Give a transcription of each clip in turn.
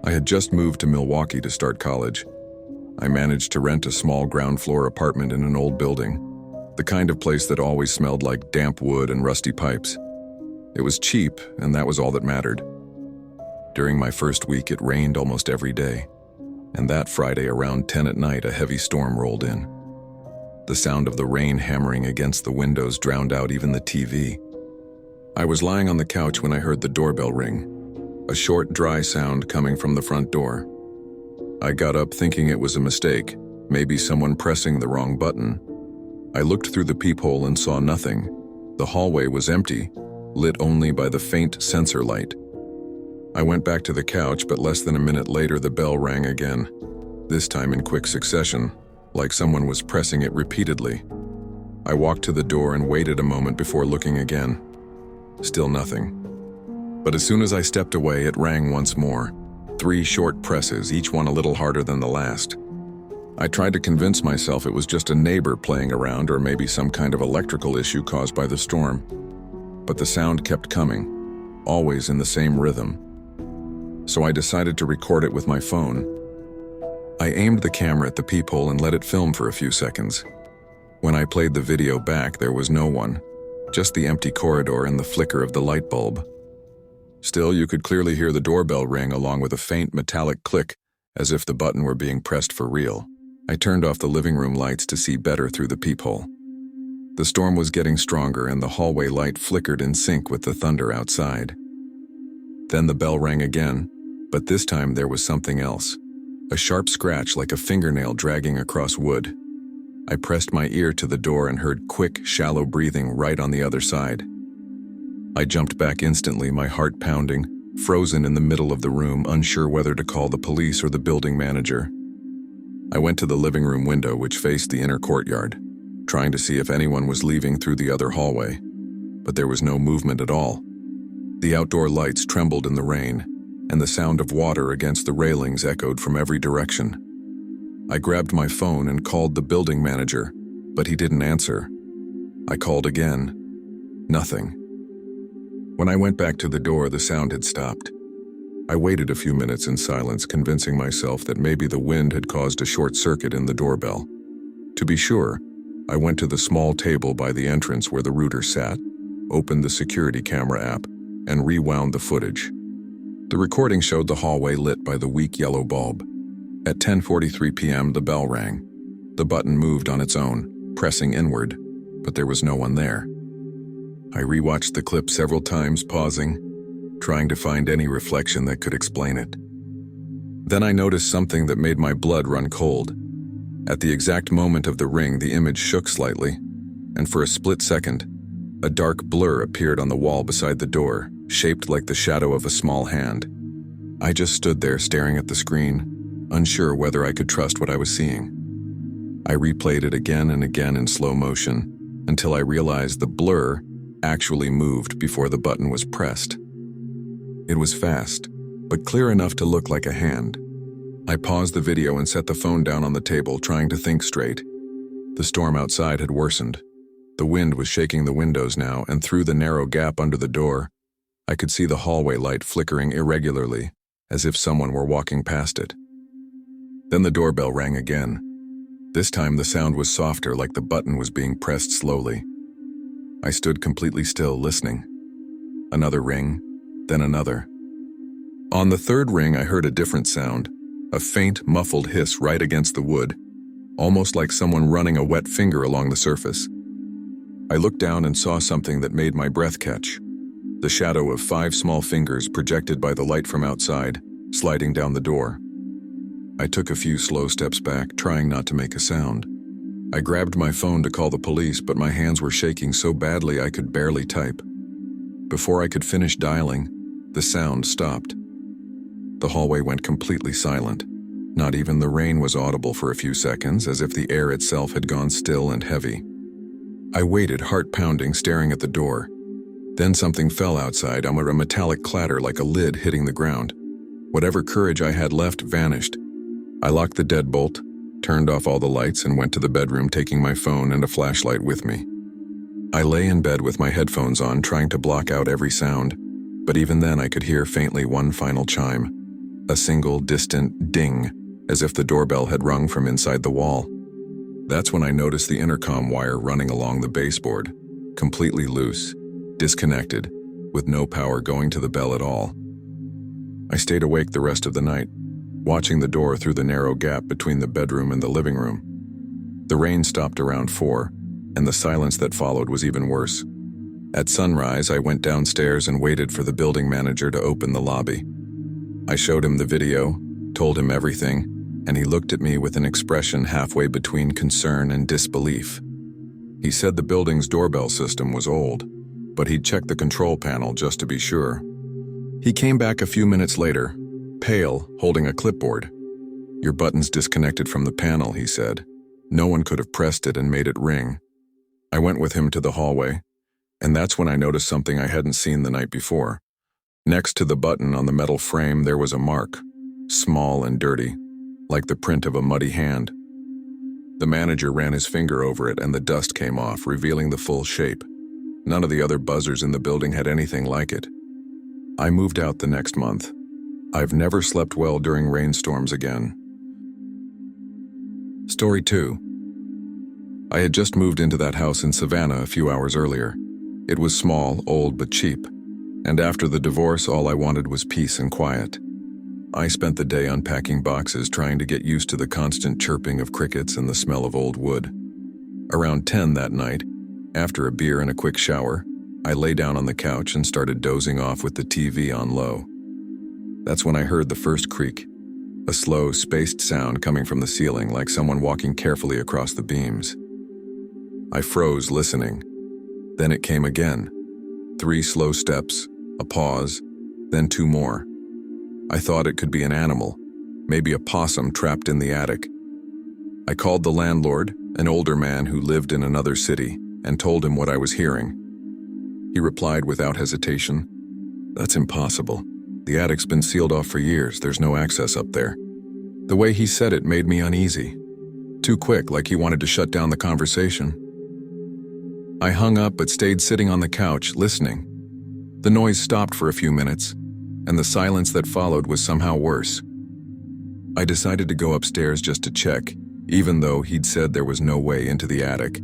I had just moved to Milwaukee to start college. I managed to rent a small ground-floor apartment in an old building, the kind of place that always smelled like damp wood and rusty pipes. It was cheap, and that was all that mattered. During my first week, it rained almost every day, and that Friday around 10 at night, a heavy storm rolled in. The sound of the rain hammering against the windows drowned out even the TV. I was lying on the couch when I heard the doorbell ring, a short, dry sound coming from the front door. I got up thinking it was a mistake, maybe someone pressing the wrong button. I looked through the peephole and saw nothing. The hallway was empty, lit only by the faint sensor light. I went back to the couch, but less than a minute later the bell rang again, this time in quick succession, like someone was pressing it repeatedly. I walked to the door and waited a moment before looking again. Still nothing. But as soon as I stepped away, it rang once more. 3 short presses, each one a little harder than the last. I tried to convince myself it was just a neighbor playing around or maybe some kind of electrical issue caused by the storm. But the sound kept coming, always in the same rhythm. So I decided to record it with my phone. I aimed the camera at the peephole and let it film for a few seconds. When I played the video back, there was no one, just the empty corridor and the flicker of the light bulb. Still, you could clearly hear the doorbell ring along with a faint metallic click, as if the button were being pressed for real. I turned off the living room lights to see better through the peephole. The storm was getting stronger and the hallway light flickered in sync with the thunder outside. Then the bell rang again, but this time there was something else. A sharp scratch like a fingernail dragging across wood. I pressed my ear to the door and heard quick, shallow breathing right on the other side. I jumped back instantly, my heart pounding, frozen in the middle of the room, unsure whether to call the police or the building manager. I went to the living room window, which faced the inner courtyard, trying to see if anyone was leaving through the other hallway, but there was no movement at all. The outdoor lights trembled in the rain, and the sound of water against the railings echoed from every direction. I grabbed my phone and called the building manager, but he didn't answer. I called again. Nothing. When I went back to the door, the sound had stopped. I waited a few minutes in silence, convincing myself that maybe the wind had caused a short circuit in the doorbell. To be sure, I went to the small table by the entrance where the router sat, opened the security camera app, and rewound the footage. The recording showed the hallway lit by the weak yellow bulb. At 10:43 p.m., the bell rang. The button moved on its own, pressing inward, but there was no one there. I rewatched the clip several times, pausing, trying to find any reflection that could explain it. Then I noticed something that made my blood run cold. At the exact moment of the ring, the image shook slightly, and for a split second, a dark blur appeared on the wall beside the door, shaped like the shadow of a small hand. I just stood there staring at the screen, unsure whether I could trust what I was seeing. I replayed it again and again in slow motion, until I realized the blur actually moved before the button was pressed. It was fast, but clear enough to look like a hand. I paused the video and set the phone down on the table, trying to think straight. The storm outside had worsened. The wind was shaking the windows now, and through the narrow gap under the door, I could see the hallway light flickering irregularly, as if someone were walking past it. Then the doorbell rang again. This time the sound was softer, like the button was being pressed slowly. I stood completely still, listening. Another ring, then another. On the third ring, I heard a different sound, a faint, muffled hiss right against the wood, almost like someone running a wet finger along the surface. I looked down and saw something that made my breath catch. The shadow of 5 small fingers projected by the light from outside, sliding down the door. I took a few slow steps back, trying not to make a sound. I grabbed my phone to call the police, but my hands were shaking so badly I could barely type. Before I could finish dialing, the sound stopped. The hallway went completely silent. Not even the rain was audible for a few seconds, as if the air itself had gone still and heavy. I waited, heart pounding, staring at the door. Then something fell outside, a metallic clatter like a lid hitting the ground. Whatever courage I had left vanished. I locked the deadbolt, turned off all the lights, and went to the bedroom, taking my phone and a flashlight with me. I lay in bed with my headphones on, trying to block out every sound, but even then I could hear faintly one final chime, A single, distant ding, as if the doorbell had rung from inside the wall. That's when I noticed the intercom wire running along the baseboard, completely loose, disconnected, with no power going to the bell at all. I stayed awake the rest of the night, watching the door through the narrow gap between the bedroom and the living room. The rain stopped around 4, and the silence that followed was even worse. At sunrise, I went downstairs and waited for the building manager to open the lobby. I showed him the video, told him everything, and he looked at me with an expression halfway between concern and disbelief. He said the building's doorbell system was old, but he'd checked the control panel just to be sure. He came back a few minutes later, pale, holding a clipboard. "Your button's disconnected from the panel," he said. "No one could have pressed it and made it ring." I went with him to the hallway, and that's when I noticed something I hadn't seen the night before. Next to the button on the metal frame, there was a mark, small and dirty, like the print of a muddy hand. The manager ran his finger over it and the dust came off, revealing the full shape. None of the other buzzers in the building had anything like it. I moved out the next month. I've never slept well during rainstorms again. Story 2. I had just moved into that house in Savannah a few hours earlier. It was small, old, but cheap. And after the divorce, all I wanted was peace and quiet. I spent the day unpacking boxes, trying to get used to the constant chirping of crickets and the smell of old wood. Around 10 that night, after a beer and a quick shower, I lay down on the couch and started dozing off with the TV on low. That's when I heard the first creak, a slow, spaced sound coming from the ceiling, like someone walking carefully across the beams. I froze, listening. Then it came again. 3 slow steps, a pause, then 2 more. I thought it could be an animal, maybe a possum trapped in the attic. I called the landlord, an older man who lived in another city, and told him what I was hearing. He replied without hesitation, "That's impossible. The attic's been sealed off for years. There's no access up there." The way he said it made me uneasy. Too quick, like he wanted to shut down the conversation. I hung up but stayed sitting on the couch, listening. The noise stopped for a few minutes, and the silence that followed was somehow worse. I decided to go upstairs just to check, even though he'd said there was no way into the attic.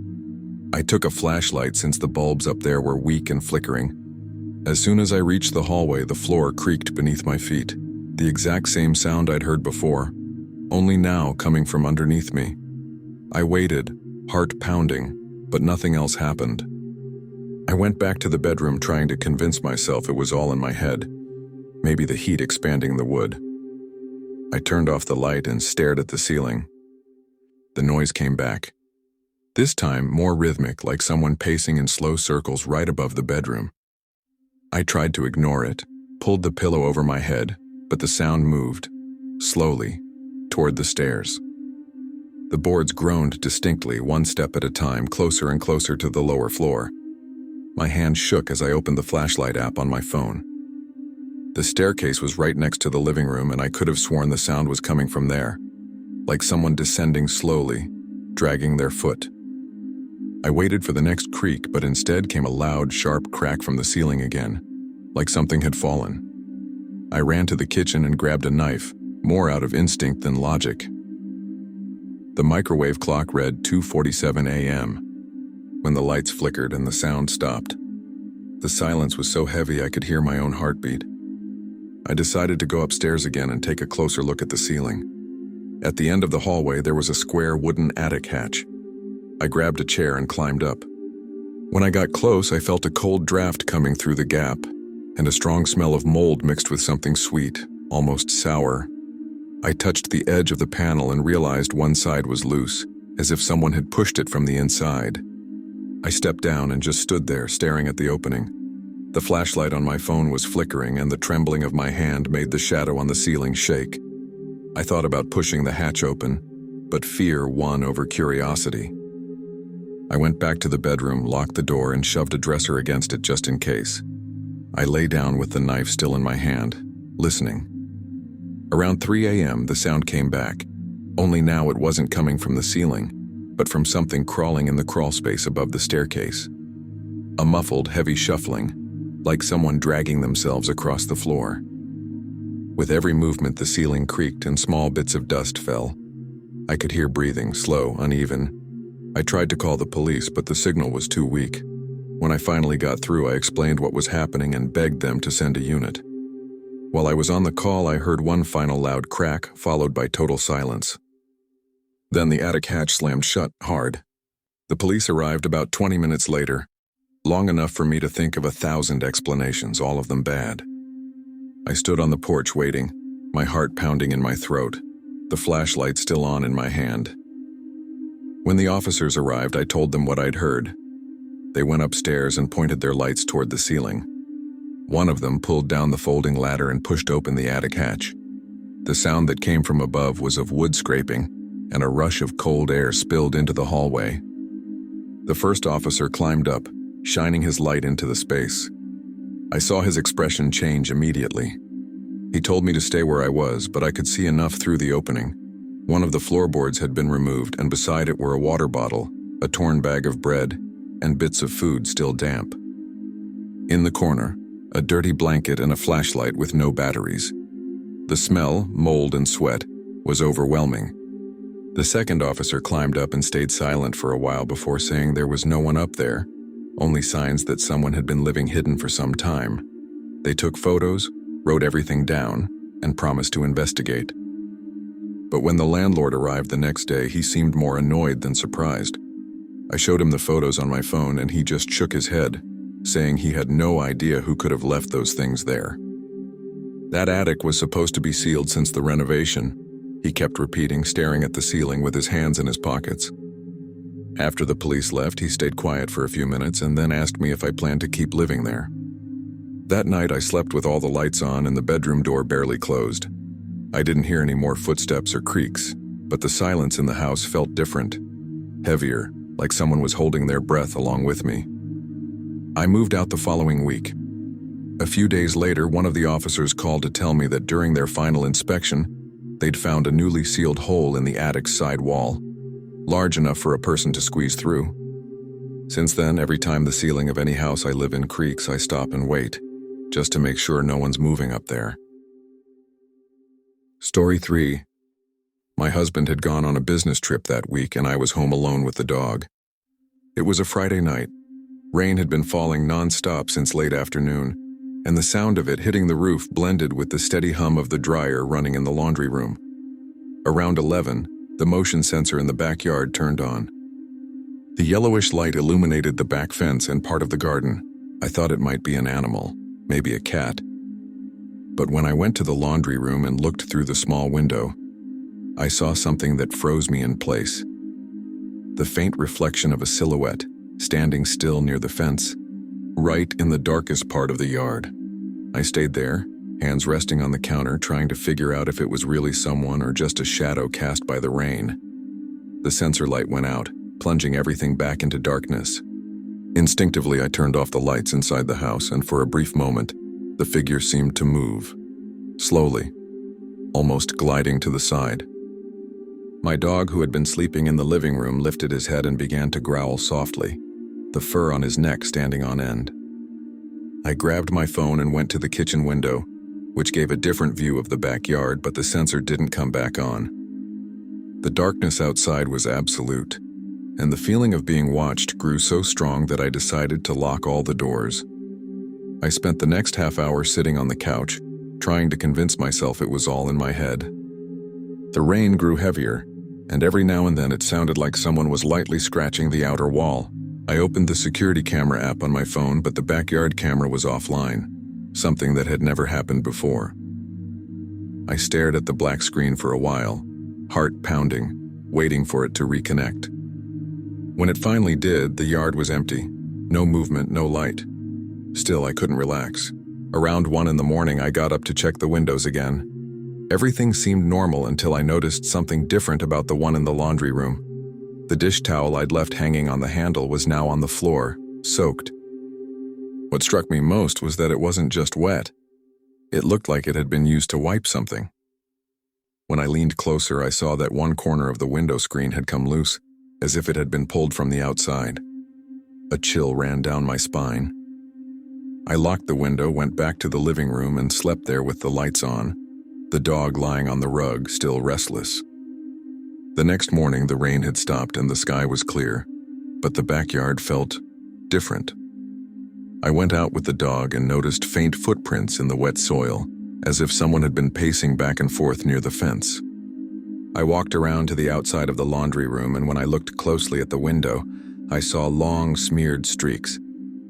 I took a flashlight since the bulbs up there were weak and flickering. As soon as I reached the hallway, the floor creaked beneath my feet, the exact same sound I'd heard before, only now coming from underneath me. I waited, heart pounding, but nothing else happened. I went back to the bedroom trying to convince myself it was all in my head, maybe the heat expanding the wood. I turned off the light and stared at the ceiling. The noise came back. This time, more rhythmic, like someone pacing in slow circles right above the bedroom. I tried to ignore it, pulled the pillow over my head, but the sound moved, slowly, toward the stairs. The boards groaned distinctly, one step at a time, closer and closer to the lower floor. My hand shook as I opened the flashlight app on my phone. The staircase was right next to the living room, and I could have sworn the sound was coming from there, like someone descending slowly, dragging their foot. I waited for the next creak, but instead came a loud, sharp crack from the ceiling again, like something had fallen. I ran to the kitchen and grabbed a knife, more out of instinct than logic. The microwave clock read 2:47 a.m. when the lights flickered and the sound stopped. The silence was so heavy I could hear my own heartbeat. I decided to go upstairs again and take a closer look at the ceiling. At the end of the hallway, there was a square wooden attic hatch. I grabbed a chair and climbed up. When I got close, I felt a cold draft coming through the gap, and a strong smell of mold mixed with something sweet, almost sour. I touched the edge of the panel and realized one side was loose, as if someone had pushed it from the inside. I stepped down and just stood there, staring at the opening. The flashlight on my phone was flickering, and the trembling of my hand made the shadow on the ceiling shake. I thought about pushing the hatch open, but fear won over curiosity. I went back to the bedroom, locked the door, and shoved a dresser against it just in case. I lay down with the knife still in my hand, listening. Around 3 a.m., the sound came back, only now it wasn't coming from the ceiling, but from something crawling in the crawl space above the staircase. A muffled, heavy shuffling, like someone dragging themselves across the floor. With every movement, the ceiling creaked and small bits of dust fell. I could hear breathing, slow, uneven. I tried to call the police, but the signal was too weak. When I finally got through, I explained what was happening and begged them to send a unit. While I was on the call, I heard one final loud crack, followed by total silence. Then the attic hatch slammed shut, hard. The police arrived about 20 minutes later, long enough for me to think of 1,000 explanations, all of them bad. I stood on the porch waiting, my heart pounding in my throat, the flashlight still on in my hand. When the officers arrived, I told them what I'd heard. They went upstairs and pointed their lights toward the ceiling. One of them pulled down the folding ladder and pushed open the attic hatch. The sound that came from above was of wood scraping, and a rush of cold air spilled into the hallway. The first officer climbed up, shining his light into the space. I saw his expression change immediately. He told me to stay where I was, but I could see enough through the opening. One of the floorboards had been removed, and beside it were a water bottle, a torn bag of bread, and bits of food still damp. In the corner, a dirty blanket and a flashlight with no batteries. The smell, mold and sweat, was overwhelming. The second officer climbed up and stayed silent for a while before saying there was no one up there, only signs that someone had been living hidden for some time. They took photos, wrote everything down, and promised to investigate. But when the landlord arrived the next day, he seemed more annoyed than surprised. I showed him the photos on my phone and he just shook his head, saying he had no idea who could have left those things there. That attic was supposed to be sealed since the renovation, he kept repeating, staring at the ceiling with his hands in his pockets. After the police left, he stayed quiet for a few minutes and then asked me if I planned to keep living there. That night I slept with all the lights on and the bedroom door barely closed. I didn't hear any more footsteps or creaks, but the silence in the house felt different, heavier, like someone was holding their breath along with me. I moved out the following week. A few days later, one of the officers called to tell me that during their final inspection, they'd found a newly sealed hole in the attic's side wall, large enough for a person to squeeze through. Since then, every time the ceiling of any house I live in creaks, I stop and wait, just to make sure no one's moving up there. Story 3. My husband had gone on a business trip that week and I was home alone with the dog. It was a Friday night. Rain had been falling non-stop since late afternoon, and the sound of it hitting the roof blended with the steady hum of the dryer running in the laundry room. Around 11, the motion sensor in the backyard turned on. The yellowish light illuminated the back fence and part of the garden. I thought it might be an animal, maybe a cat. But when I went to the laundry room and looked through the small window, I saw something that froze me in place. The faint reflection of a silhouette, standing still near the fence, right in the darkest part of the yard. I stayed there, hands resting on the counter, trying to figure out if it was really someone or just a shadow cast by the rain. The sensor light went out, plunging everything back into darkness. Instinctively, I turned off the lights inside the house, and for a brief moment, the figure seemed to move. Slowly, almost gliding to the side. My dog, who had been sleeping in the living room, lifted his head and began to growl softly, the fur on his neck standing on end. I grabbed my phone and went to the kitchen window, which gave a different view of the backyard, but the sensor didn't come back on. The darkness outside was absolute, and the feeling of being watched grew so strong that I decided to lock all the doors. I spent the next half hour sitting on the couch, trying to convince myself it was all in my head. The rain grew heavier, and every now and then it sounded like someone was lightly scratching the outer wall. I opened the security camera app on my phone, but the backyard camera was offline, something that had never happened before. I stared at the black screen for a while, heart pounding, waiting for it to reconnect. When it finally did, the yard was empty. No movement, no light. Still, I couldn't relax. Around 1 in the morning, I got up to check the windows again. Everything seemed normal until I noticed something different about the one in the laundry room. The dish towel I'd left hanging on the handle was now on the floor, soaked. What struck me most was that it wasn't just wet. It looked like it had been used to wipe something. When I leaned closer, I saw that one corner of the window screen had come loose, as if it had been pulled from the outside. A chill ran down my spine. I locked the window, went back to the living room, and slept there with the lights on, the dog lying on the rug, still restless. The next morning, the rain had stopped and the sky was clear, but the backyard felt different. I went out with the dog and noticed faint footprints in the wet soil, as if someone had been pacing back and forth near the fence. I walked around to the outside of the laundry room, and when I looked closely at the window, I saw long, smeared streaks,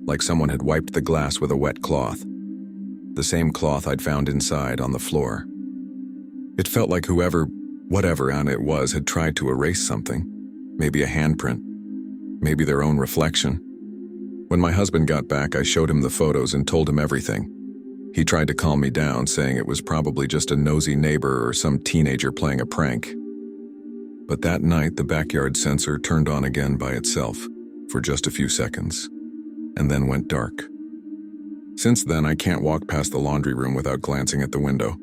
like someone had wiped the glass with a wet cloth. The same cloth I'd found inside on the floor. It felt like whatever on it was, had tried to erase something. Maybe a handprint. Maybe their own reflection. When my husband got back, I showed him the photos and told him everything. He tried to calm me down, saying it was probably just a nosy neighbor or some teenager playing a prank. But that night, the backyard sensor turned on again by itself for just a few seconds, and then went dark. Since then, I can't walk past the laundry room without glancing at the window.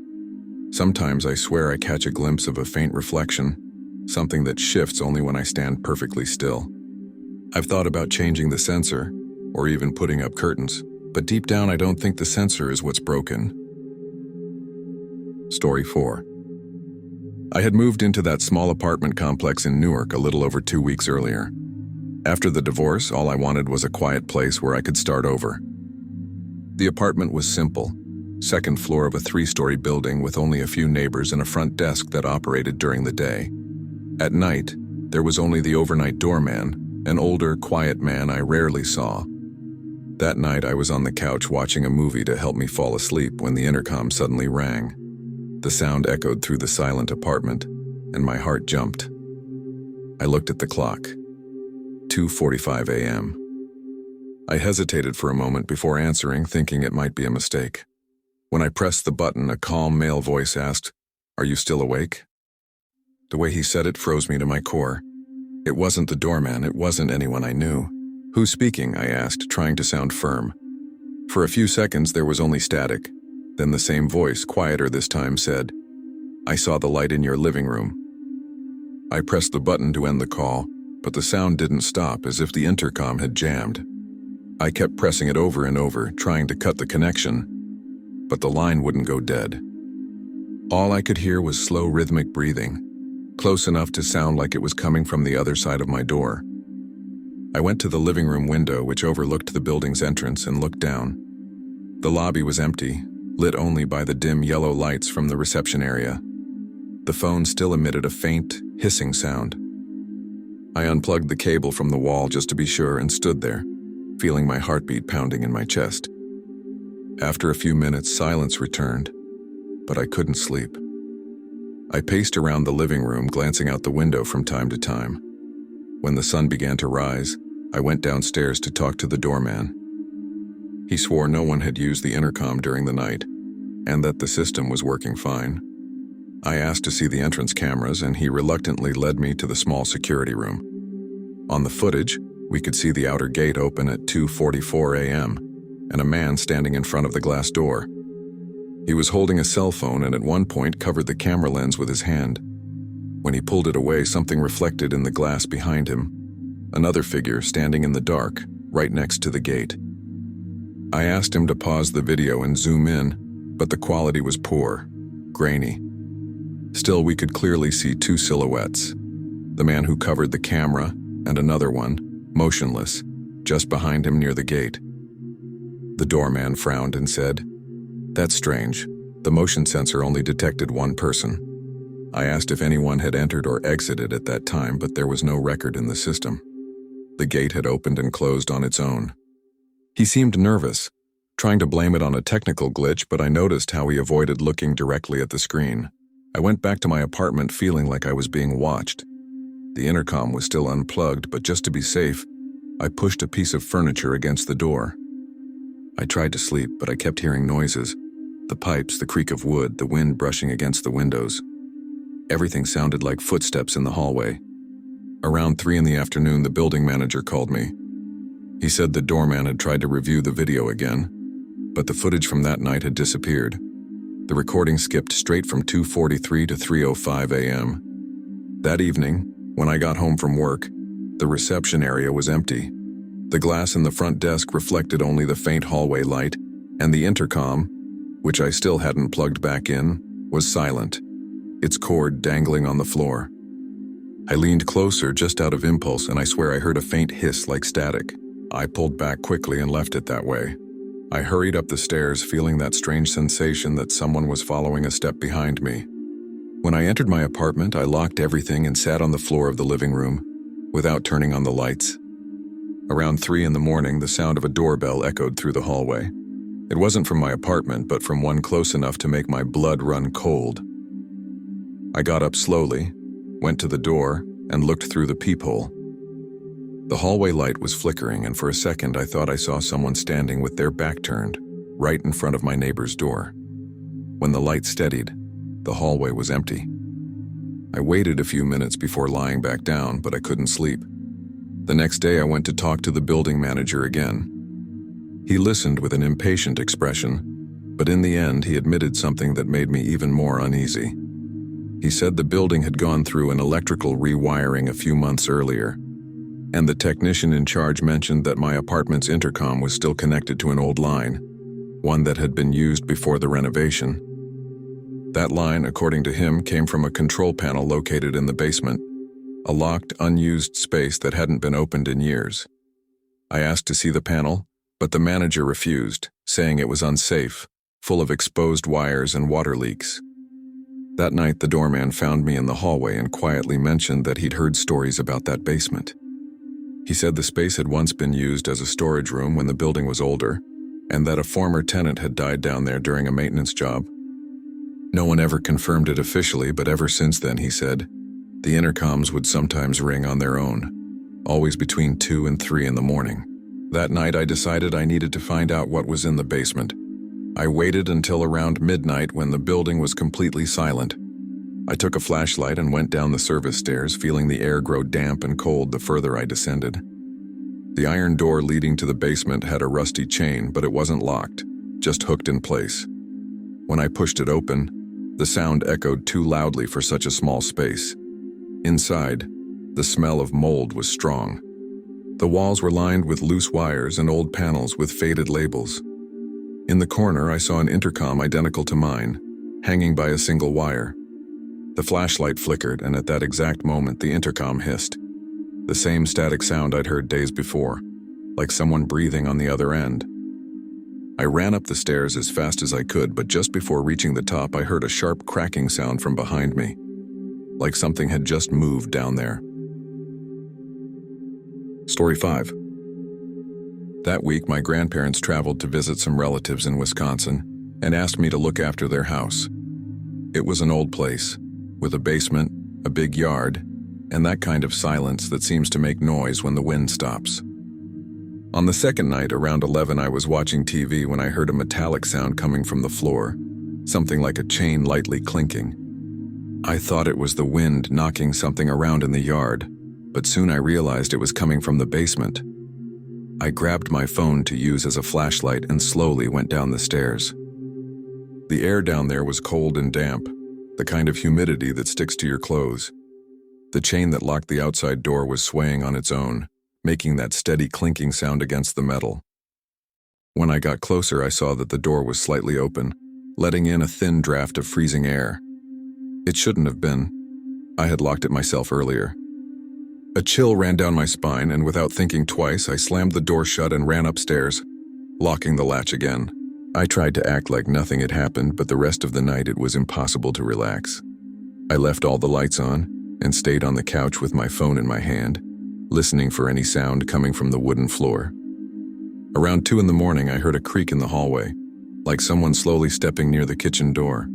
Sometimes I swear I catch a glimpse of a faint reflection, something that shifts only when I stand perfectly still. I've thought about changing the sensor, or even putting up curtains, but deep down I don't think the sensor is what's broken. Story 4. I had moved into that small apartment complex in Newark a little over 2 weeks earlier. After the divorce, all I wanted was a quiet place where I could start over. The apartment was simple. Second floor of a 3-story building with only a few neighbors and a front desk that operated during the day. At night, there was only the overnight doorman, an older, quiet man I rarely saw. That night, I was on the couch watching a movie to help me fall asleep when the intercom suddenly rang. The sound echoed through the silent apartment, and my heart jumped. I looked at the clock. 2:45 a.m. I hesitated for a moment before answering, thinking it might be a mistake. When I pressed the button, a calm male voice asked, "Are you still awake?" The way he said it froze me to my core. It wasn't the doorman, it wasn't anyone I knew. "Who's speaking?" I asked, trying to sound firm. For a few seconds there was only static. Then the same voice, quieter this time, said, "I saw the light in your living room." I pressed the button to end the call, but the sound didn't stop, as if the intercom had jammed. I kept pressing it over and over, trying to cut the connection, but the line wouldn't go dead. All I could hear was slow rhythmic breathing, close enough to sound like it was coming from the other side of my door. I went to the living room window, which overlooked the building's entrance, and looked down. The lobby was empty, lit only by the dim yellow lights from the reception area. The phone still emitted a faint, hissing sound. I unplugged the cable from the wall just to be sure and stood there, feeling my heartbeat pounding in my chest. After a few minutes, silence returned, but I couldn't sleep. I paced around the living room, glancing out the window from time to time. When the sun began to rise, I went downstairs to talk to the doorman. He swore no one had used the intercom during the night, and that the system was working fine. I asked to see the entrance cameras, and he reluctantly led me to the small security room. On the footage, we could see the outer gate open at 2:44 a.m., and a man standing in front of the glass door. He was holding a cell phone and at one point covered the camera lens with his hand. When he pulled it away, something reflected in the glass behind him. Another figure standing in the dark, right next to the gate. I asked him to pause the video and zoom in, but the quality was poor, grainy. Still, we could clearly see two silhouettes. The man who covered the camera and another one, motionless, just behind him near the gate. The doorman frowned and said, "That's strange. The motion sensor only detected one person." I asked if anyone had entered or exited at that time, but there was no record in the system. The gate had opened and closed on its own. He seemed nervous, trying to blame it on a technical glitch, but I noticed how he avoided looking directly at the screen. I went back to my apartment feeling like I was being watched. The intercom was still unplugged, but just to be safe, I pushed a piece of furniture against the door. I tried to sleep, but I kept hearing noises. The pipes, the creak of wood, the wind brushing against the windows. Everything sounded like footsteps in the hallway. Around 3 in the afternoon, the building manager called me. He said the doorman had tried to review the video again, but the footage from that night had disappeared. The recording skipped straight from 2:43 to 3:05 a.m. That evening, when I got home from work, the reception area was empty. The glass in the front desk reflected only the faint hallway light, and the intercom, which I still hadn't plugged back in, was silent, its cord dangling on the floor. I leaned closer just out of impulse, and I swear I heard a faint hiss like static. I pulled back quickly and left it that way. I hurried up the stairs, feeling that strange sensation that someone was following a step behind me. When I entered my apartment, I locked everything and sat on the floor of the living room, without turning on the lights. Around 3 in the morning, the sound of a doorbell echoed through the hallway. It wasn't from my apartment, but from one close enough to make my blood run cold. I got up slowly, went to the door, and looked through the peephole. The hallway light was flickering, and for a second I thought I saw someone standing with their back turned, right in front of my neighbor's door. When the light steadied, the hallway was empty. I waited a few minutes before lying back down, but I couldn't sleep. The next day I went to talk to the building manager again. He listened with an impatient expression, but in the end he admitted something that made me even more uneasy. He said the building had gone through an electrical rewiring a few months earlier, and the technician in charge mentioned that my apartment's intercom was still connected to an old line, one that had been used before the renovation. That line, according to him, came from a control panel located in the basement, a locked, unused space that hadn't been opened in years. I asked to see the panel, but the manager refused, saying it was unsafe, full of exposed wires and water leaks. That night, the doorman found me in the hallway and quietly mentioned that he'd heard stories about that basement. He said the space had once been used as a storage room when the building was older, and that a former tenant had died down there during a maintenance job. No one ever confirmed it officially, but ever since then, he said, the intercoms would sometimes ring on their own, always between 2 and 3 in the morning. That night, I decided I needed to find out what was in the basement. I waited until around midnight when the building was completely silent. I took a flashlight and went down the service stairs, feeling the air grow damp and cold the further I descended. The iron door leading to the basement had a rusty chain, but it wasn't locked, just hooked in place. When I pushed it open, the sound echoed too loudly for such a small space. Inside, the smell of mold was strong. The walls were lined with loose wires and old panels with faded labels. In the corner, I saw an intercom identical to mine, hanging by a single wire. The flashlight flickered, and at that exact moment, the intercom hissed. The same static sound I'd heard days before, like someone breathing on the other end. I ran up the stairs as fast as I could, but just before reaching the top, I heard a sharp cracking sound from behind me, like something had just moved down there. Story 5. That week, my grandparents traveled to visit some relatives in Wisconsin and asked me to look after their house. It was an old place, with a basement, a big yard, and that kind of silence that seems to make noise when the wind stops. On the second night, around 11, I was watching TV when I heard a metallic sound coming from the floor, something like a chain lightly clinking. I thought it was the wind knocking something around in the yard, but soon I realized it was coming from the basement. I grabbed my phone to use as a flashlight and slowly went down the stairs. The air down there was cold and damp, the kind of humidity that sticks to your clothes. The chain that locked the outside door was swaying on its own, making that steady clinking sound against the metal. When I got closer, I saw that the door was slightly open, letting in a thin draft of freezing air. It shouldn't have been. I had locked it myself earlier. A chill ran down my spine, and without thinking twice, I slammed the door shut and ran upstairs, locking the latch again. I tried to act like nothing had happened, but the rest of the night it was impossible to relax. I left all the lights on and stayed on the couch with my phone in my hand, listening for any sound coming from the wooden floor. Around 2 in the morning, I heard a creak in the hallway, like someone slowly stepping near the kitchen door.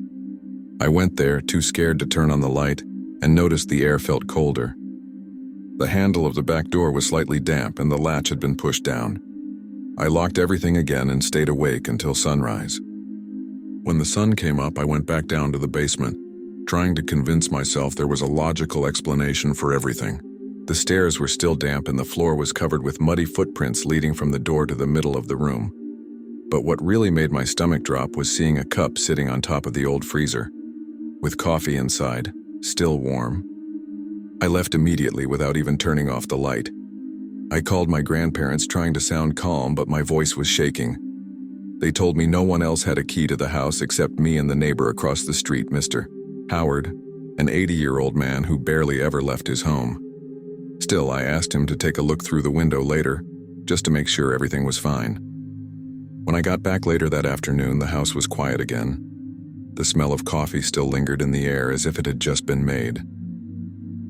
I went there, too scared to turn on the light, and noticed the air felt colder. The handle of the back door was slightly damp and the latch had been pushed down. I locked everything again and stayed awake until sunrise. When the sun came up, I went back down to the basement, trying to convince myself there was a logical explanation for everything. The stairs were still damp and the floor was covered with muddy footprints leading from the door to the middle of the room. But what really made my stomach drop was seeing a cup sitting on top of the old freezer, with coffee inside, still warm. I left immediately without even turning off the light. I called my grandparents, trying to sound calm, but my voice was shaking. They told me no one else had a key to the house except me and the neighbor across the street, Mr. Howard, an 80-year-old man who barely ever left his home. Still, I asked him to take a look through the window later, just to make sure everything was fine. When I got back later that afternoon, the house was quiet again. The smell of coffee still lingered in the air as if it had just been made.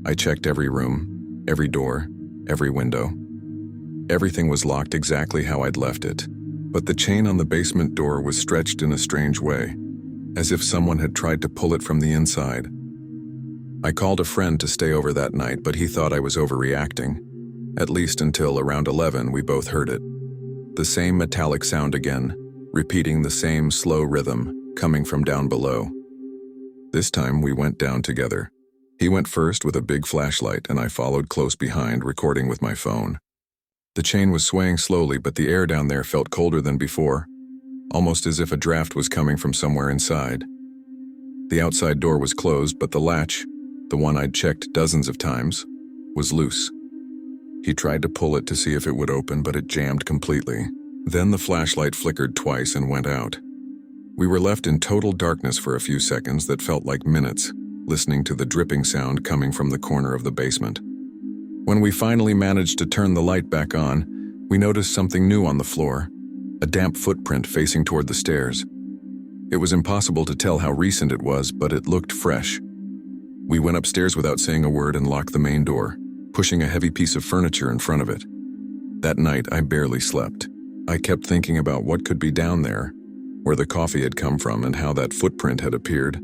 I checked every room, every door, every window. Everything was locked exactly how I'd left it, but the chain on the basement door was stretched in a strange way, as if someone had tried to pull it from the inside. I called a friend to stay over that night, but he thought I was overreacting, at least until around 11 we both heard it. The same metallic sound again, repeating the same slow rhythm, coming from down below. This time we went down together. He went first with a big flashlight, and I followed close behind, recording with my phone. The chain was swaying slowly, but the air down there felt colder than before, almost as if a draft was coming from somewhere inside. The outside door was closed, but the latch, the one I'd checked dozens of times, was loose. He tried to pull it to see if it would open, but it jammed completely. Then the flashlight flickered twice and went out. We were left in total darkness for a few seconds that felt like minutes, listening to the dripping sound coming from the corner of the basement. When we finally managed to turn the light back on, we noticed something new on the floor, a damp footprint facing toward the stairs. It was impossible to tell how recent it was, but it looked fresh. We went upstairs without saying a word and locked the main door, pushing a heavy piece of furniture in front of it. That night, I barely slept. I kept thinking about what could be down there, where the coffee had come from, and how that footprint had appeared.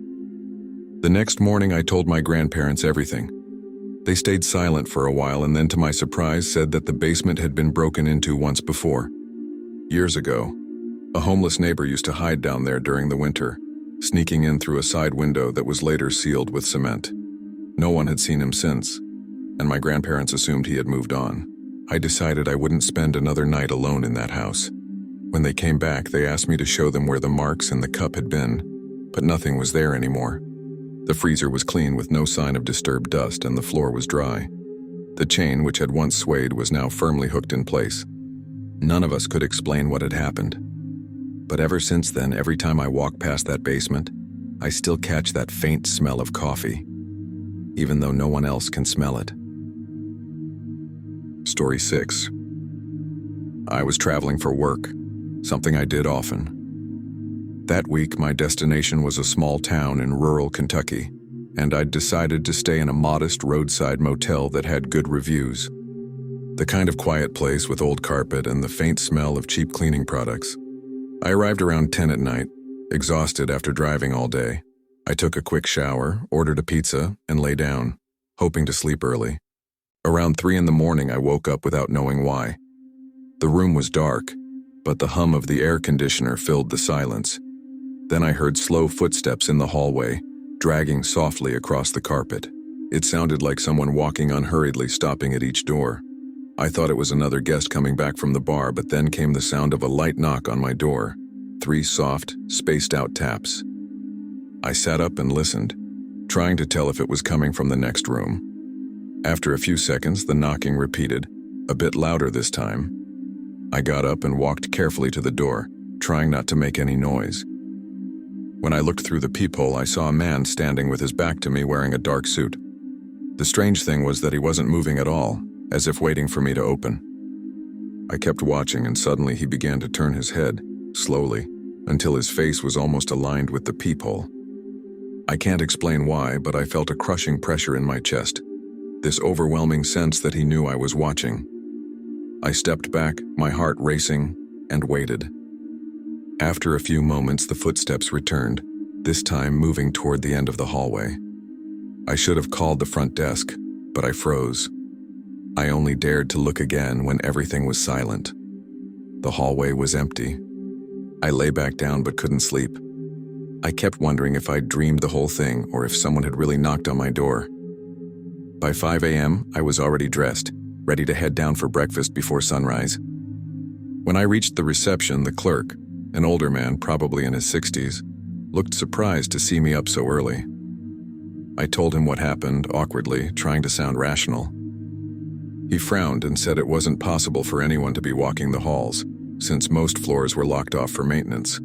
The next morning, I told my grandparents everything. They stayed silent for a while and then, to my surprise, said that the basement had been broken into once before. Years ago, a homeless neighbor used to hide down there during the winter, sneaking in through a side window that was later sealed with cement. No one had seen him since, and my grandparents assumed he had moved on. I decided I wouldn't spend another night alone in that house. When they came back, they asked me to show them where the marks in the cup had been, but nothing was there anymore. The freezer was clean with no sign of disturbed dust, and the floor was dry. The chain, which had once swayed, was now firmly hooked in place. None of us could explain what had happened. But ever since then, every time I walk past that basement, I still catch that faint smell of coffee, even though no one else can smell it. Story 6. I was traveling for work, something I did often. That week, my destination was a small town in rural Kentucky, and I'd decided to stay in a modest roadside motel that had good reviews. The kind of quiet place with old carpet and the faint smell of cheap cleaning products. I arrived around 10 at night, exhausted after driving all day. I took a quick shower, ordered a pizza, and lay down, hoping to sleep early. Around 3 in the morning, I woke up without knowing why. The room was dark, but the hum of the air conditioner filled the silence. Then I heard slow footsteps in the hallway, dragging softly across the carpet. It sounded like someone walking unhurriedly, stopping at each door. I thought it was another guest coming back from the bar, but then came the sound of a light knock on my door. 3 soft, spaced-out taps. I sat up and listened, trying to tell if it was coming from the next room. After a few seconds, the knocking repeated, a bit louder this time. I got up and walked carefully to the door, trying not to make any noise. When I looked through the peephole, I saw a man standing with his back to me wearing a dark suit. The strange thing was that he wasn't moving at all, as if waiting for me to open. I kept watching, and suddenly he began to turn his head, slowly, until his face was almost aligned with the peephole. I can't explain why, but I felt a crushing pressure in my chest, this overwhelming sense that he knew I was watching. I stepped back, my heart racing, and waited. After a few moments, the footsteps returned, this time moving toward the end of the hallway. I should have called the front desk, but I froze. I only dared to look again when everything was silent. The hallway was empty. I lay back down but couldn't sleep. I kept wondering if I'd dreamed the whole thing or if someone had really knocked on my door. By 5 a.m., I was already dressed, ready to head down for breakfast before sunrise. When I reached the reception, the clerk, an older man, probably in his 60s, looked surprised to see me up so early. I told him what happened, awkwardly, trying to sound rational. He frowned and said it wasn't possible for anyone to be walking the halls, since most floors were locked off for maintenance.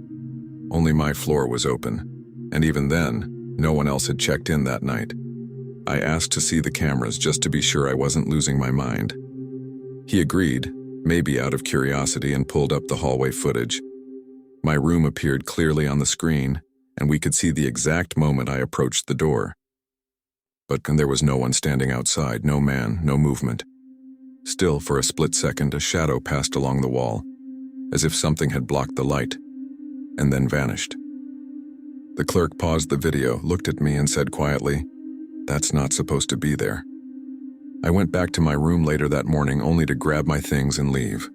Only my floor was open, and even then, no one else had checked in that night. I asked to see the cameras just to be sure I wasn't losing my mind. He agreed, maybe out of curiosity, and pulled up the hallway footage. My room appeared clearly on the screen, and we could see the exact moment I approached the door. But there was no one standing outside, no man, no movement. Still, for a split second, a shadow passed along the wall, as if something had blocked the light, and then vanished. The clerk paused the video, looked at me, and said quietly, "That's not supposed to be there." I went back to my room later that morning only to grab my things and leave.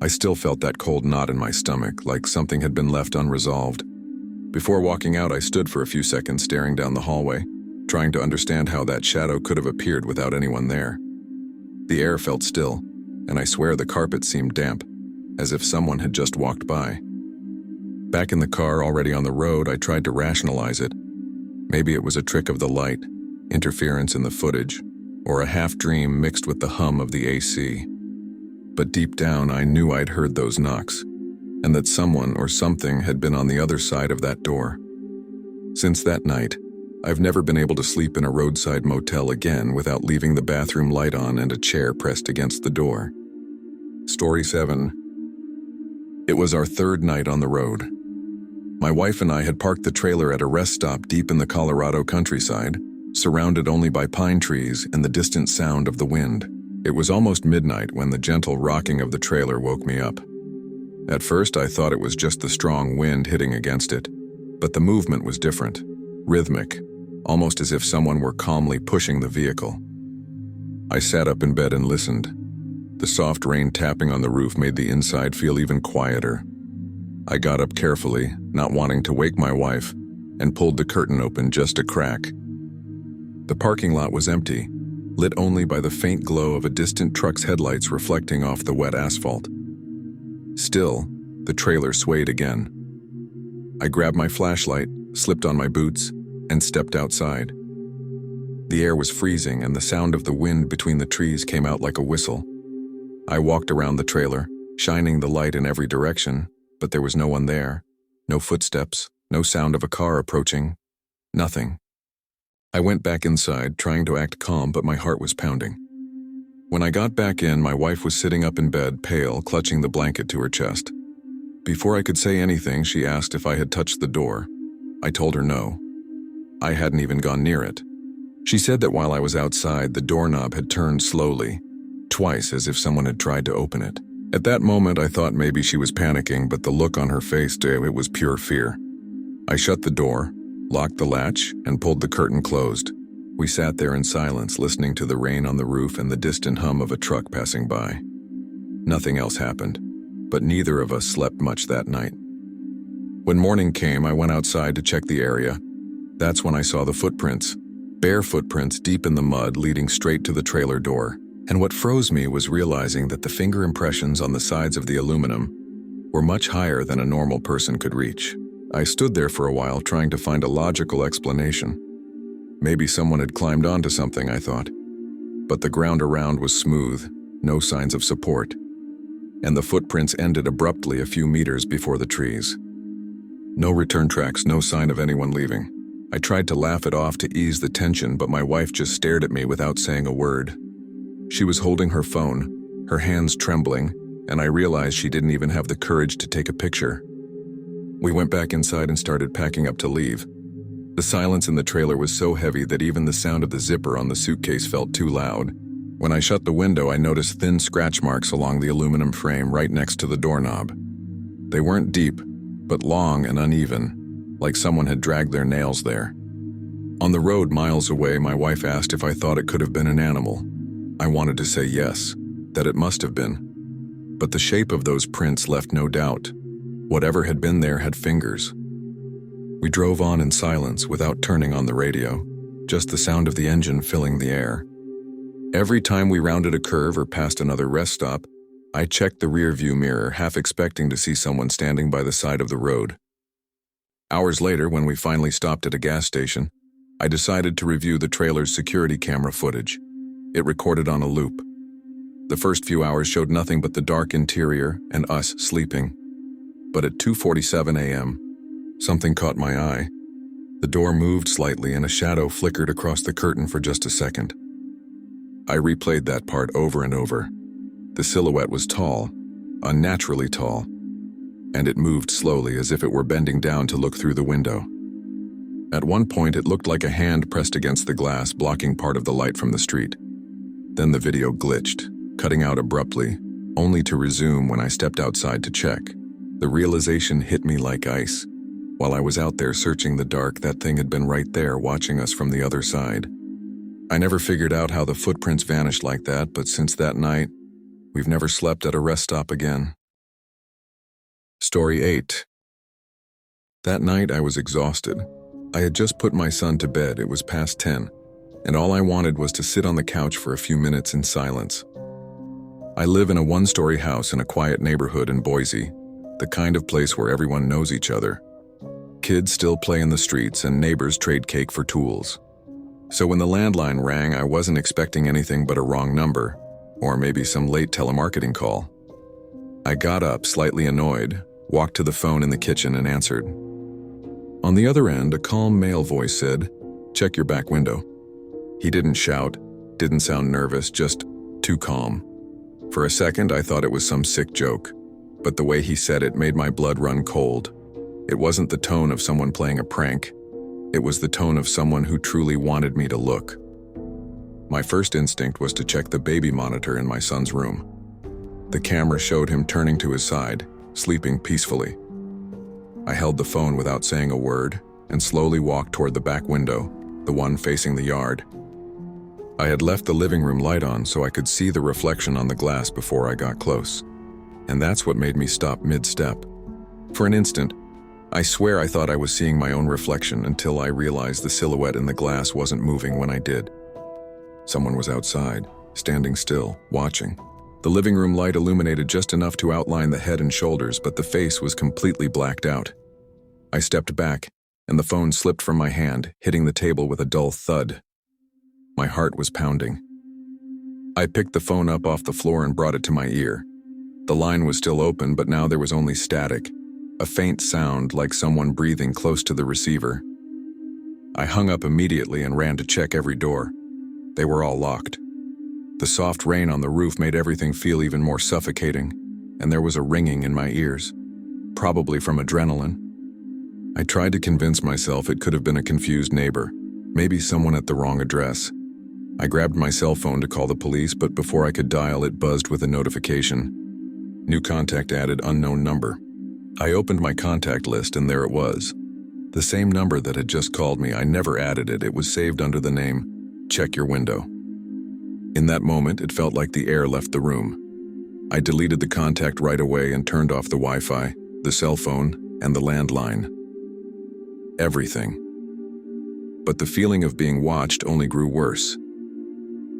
I still felt that cold knot in my stomach, like something had been left unresolved. Before walking out, I stood for a few seconds staring down the hallway, trying to understand how that shadow could have appeared without anyone there. The air felt still, and I swear the carpet seemed damp, as if someone had just walked by. Back in the car, already on the road, I tried to rationalize it. Maybe it was a trick of the light, interference in the footage, or a half-dream mixed with the hum of the AC. But deep down, I knew I'd heard those knocks, and that someone or something had been on the other side of that door. Since that night, I've never been able to sleep in a roadside motel again without leaving the bathroom light on and a chair pressed against the door. Story 7. It was our third night on the road. My wife and I had parked the trailer at a rest stop deep in the Colorado countryside, surrounded only by pine trees and the distant sound of the wind. It was almost midnight when the gentle rocking of the trailer woke me up. At first, I thought it was just the strong wind hitting against it, but the movement was different, rhythmic, almost as if someone were calmly pushing the vehicle. I sat up in bed and listened. The soft rain tapping on the roof made the inside feel even quieter. I got up carefully, not wanting to wake my wife, and pulled the curtain open just a crack. The parking lot was empty, lit only by the faint glow of a distant truck's headlights reflecting off the wet asphalt. Still, the trailer swayed again. I grabbed my flashlight, slipped on my boots, and stepped outside. The air was freezing, and the sound of the wind between the trees came out like a whistle. I walked around the trailer, shining the light in every direction, but there was no one there. No footsteps, no sound of a car approaching, nothing. I went back inside, trying to act calm, but my heart was pounding. When I got back in, my wife was sitting up in bed, pale, clutching the blanket to her chest. Before I could say anything, she asked if I had touched the door. I told her no. I hadn't even gone near it. She said that while I was outside, the doorknob had turned slowly, twice, as if someone had tried to open it. At that moment, I thought maybe she was panicking, but the look on her face, it was pure fear. I shut the door, locked the latch, and pulled the curtain closed. We sat there in silence, listening to the rain on the roof and the distant hum of a truck passing by. Nothing else happened, but neither of us slept much that night. When morning came, I went outside to check the area. That's when I saw the footprints, bare footprints deep in the mud leading straight to the trailer door. And what froze me was realizing that the finger impressions on the sides of the aluminum were much higher than a normal person could reach. I stood there for a while trying to find a logical explanation. Maybe someone had climbed onto something, I thought. But the ground around was smooth, no signs of support, and the footprints ended abruptly a few meters before the trees. No return tracks, no sign of anyone leaving. I tried to laugh it off to ease the tension, but my wife just stared at me without saying a word. She was holding her phone, her hands trembling, and I realized she didn't even have the courage to take a picture. We went back inside and started packing up to leave. The silence in the trailer was so heavy that even the sound of the zipper on the suitcase felt too loud. When I shut the window, I noticed thin scratch marks along the aluminum frame right next to the doorknob. They weren't deep, but long and uneven, like someone had dragged their nails there. On the road miles away, my wife asked if I thought it could have been an animal. I wanted to say yes, that it must have been. But the shape of those prints left no doubt. Whatever had been there had fingers. We drove on in silence without turning on the radio, just the sound of the engine filling the air. Every time we rounded a curve or passed another rest stop, I checked the rear-view mirror, half expecting to see someone standing by the side of the road. Hours later, when we finally stopped at a gas station, I decided to review the trailer's security camera footage. It recorded on a loop. The first few hours showed nothing but the dark interior and us sleeping. But at 2:47 a.m., something caught my eye. The door moved slightly and a shadow flickered across the curtain for just a second. I replayed that part over and over. The silhouette was tall, unnaturally tall, and it moved slowly as if it were bending down to look through the window. At one point, it looked like a hand pressed against the glass, blocking part of the light from the street. Then the video glitched, cutting out abruptly, only to resume when I stepped outside to check. The realization hit me like ice. While I was out there searching the dark, that thing had been right there watching us from the other side. I never figured out how the footprints vanished like that, but since that night, we've never slept at a rest stop again. Story 8. That night I was exhausted. I had just put my son to bed, it was past 10, and all I wanted was to sit on the couch for a few minutes in silence. I live in a one-story house in a quiet neighborhood in Boise, the kind of place where everyone knows each other. Kids still play in the streets and neighbors trade cake for tools. So when the landline rang, I wasn't expecting anything but a wrong number, or maybe some late telemarketing call. I got up, slightly annoyed, walked to the phone in the kitchen and answered. On the other end, a calm male voice said, "Check your back window." He didn't shout, didn't sound nervous, just too calm. For a second, I thought it was some sick joke, but the way he said it made my blood run cold. It wasn't the tone of someone playing a prank. It was the tone of someone who truly wanted me to look. My first instinct was to check the baby monitor in my son's room. The camera showed him turning to his side, sleeping peacefully. I held the phone without saying a word and slowly walked toward the back window, the one facing the yard. I had left the living room light on so I could see the reflection on the glass before I got close. And that's what made me stop mid-step. For an instant, I swear I thought I was seeing my own reflection until I realized the silhouette in the glass wasn't moving when I did. Someone was outside, standing still, watching. The living room light illuminated just enough to outline the head and shoulders, but the face was completely blacked out. I stepped back, and the phone slipped from my hand, hitting the table with a dull thud. My heart was pounding. I picked the phone up off the floor and brought it to my ear. The line was still open, but now there was only static, a faint sound like someone breathing close to the receiver. I hung up immediately and ran to check every door. They were all locked. The soft rain on the roof made everything feel even more suffocating, and there was a ringing in my ears, probably from adrenaline. I tried to convince myself it could have been a confused neighbor, maybe someone at the wrong address. I grabbed my cell phone to call the police, but before I could dial, it buzzed with a notification. New contact added, unknown number. I opened my contact list and there it was. The same number that had just called me. I never added it. It was saved under the name, "Check your window." In that moment, it felt like the air left the room. I deleted the contact right away and turned off the Wi-Fi, the cell phone, and the landline. Everything. But the feeling of being watched only grew worse.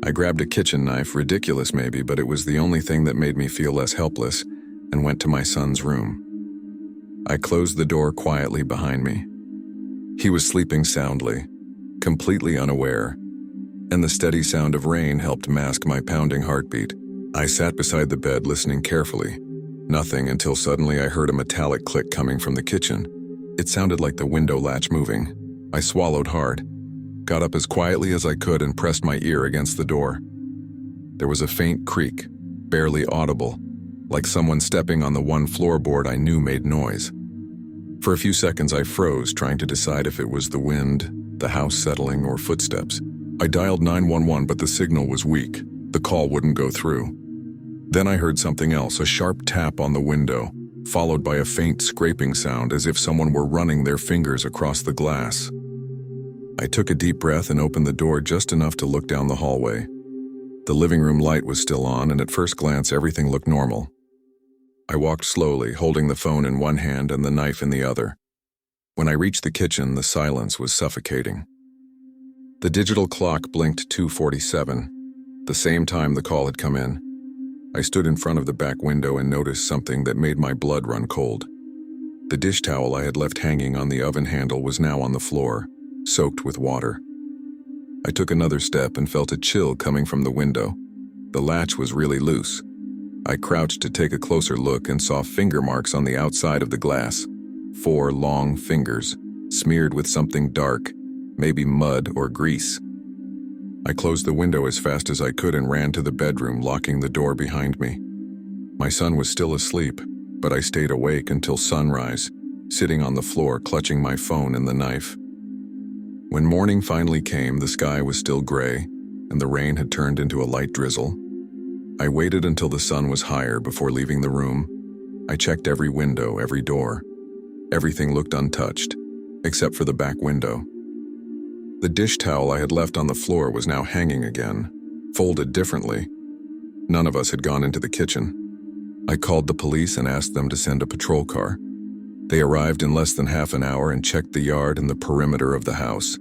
I grabbed a kitchen knife, ridiculous maybe, but it was the only thing that made me feel less helpless, and went to my son's room. I closed the door quietly behind me. He was sleeping soundly, completely unaware, and the steady sound of rain helped mask my pounding heartbeat. I sat beside the bed listening carefully. Nothing until suddenly I heard a metallic click coming from the kitchen. It sounded like the window latch moving. I swallowed hard, got up as quietly as I could and pressed my ear against the door. There was a faint creak, barely audible, like someone stepping on the one floorboard I knew made noise. For a few seconds I froze, trying to decide if it was the wind, the house settling, or footsteps. I dialed 911, but the signal was weak. The call wouldn't go through. Then I heard something else, a sharp tap on the window, followed by a faint scraping sound as if someone were running their fingers across the glass. I took a deep breath and opened the door just enough to look down the hallway. The living room light was still on, and at first glance everything looked normal. I walked slowly, holding the phone in one hand and the knife in the other. When I reached the kitchen, the silence was suffocating. The digital clock blinked 2:47, the same time the call had come in. I stood in front of the back window and noticed something that made my blood run cold. The dish towel I had left hanging on the oven handle was now on the floor, soaked with water. I took another step and felt a chill coming from the window. The latch was really loose. I crouched to take a closer look and saw finger marks on the outside of the glass. 4 long fingers, smeared with something dark, maybe mud or grease. I closed the window as fast as I could and ran to the bedroom, locking the door behind me. My son was still asleep, but I stayed awake until sunrise, sitting on the floor clutching my phone and the knife. When morning finally came, the sky was still gray, and the rain had turned into a light drizzle. I waited until the sun was higher before leaving the room. I checked every window, every door. Everything looked untouched, except for the back window. The dish towel I had left on the floor was now hanging again, folded differently. None of us had gone into the kitchen. I called the police and asked them to send a patrol car. They arrived in less than half an hour and checked the yard and the perimeter of the house.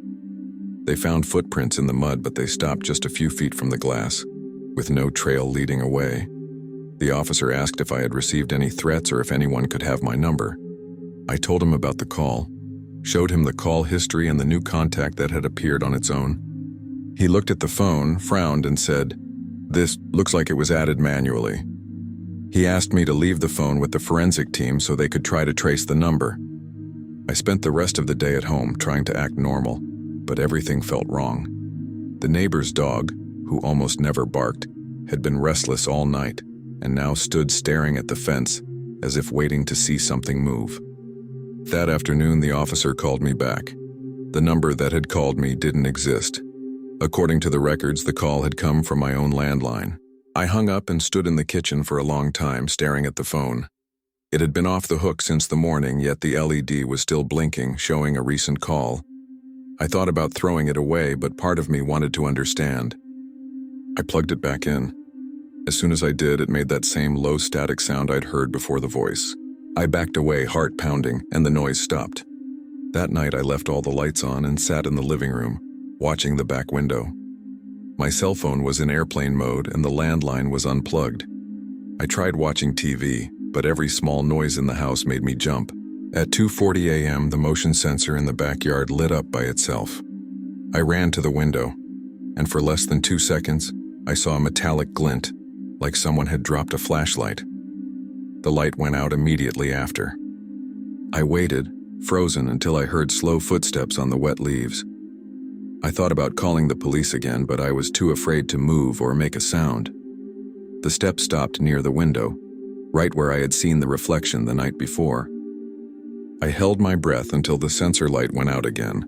They found footprints in the mud, but they stopped just a few feet from the glass, with no trail leading away. The officer asked if I had received any threats or if anyone could have my number. I told him about the call, showed him the call history and the new contact that had appeared on its own. He looked at the phone, frowned, and said, "This looks like it was added manually." He asked me to leave the phone with the forensic team so they could try to trace the number. I spent the rest of the day at home trying to act normal, but everything felt wrong. The neighbor's dog, who almost never barked, had been restless all night and now stood staring at the fence as if waiting to see something move. That afternoon, the officer called me back. The number that had called me didn't exist. According to the records, the call had come from my own landline. I hung up and stood in the kitchen for a long time, staring at the phone. It had been off the hook since the morning, yet the LED was still blinking, showing a recent call. I thought about throwing it away, but part of me wanted to understand. I plugged it back in. As soon as I did, it made that same low static sound I'd heard before the voice. I backed away, heart pounding, and the noise stopped. That night I left all the lights on and sat in the living room, watching the back window. My cell phone was in airplane mode and the landline was unplugged. I tried watching TV, but every small noise in the house made me jump. At 2:40 a.m., the motion sensor in the backyard lit up by itself. I ran to the window, and for less than 2 seconds, I saw a metallic glint, like someone had dropped a flashlight. The light went out immediately after. I waited, frozen, until I heard slow footsteps on the wet leaves. I thought about calling the police again, but I was too afraid to move or make a sound. The steps stopped near the window, right where I had seen the reflection the night before. I held my breath until the sensor light went out again.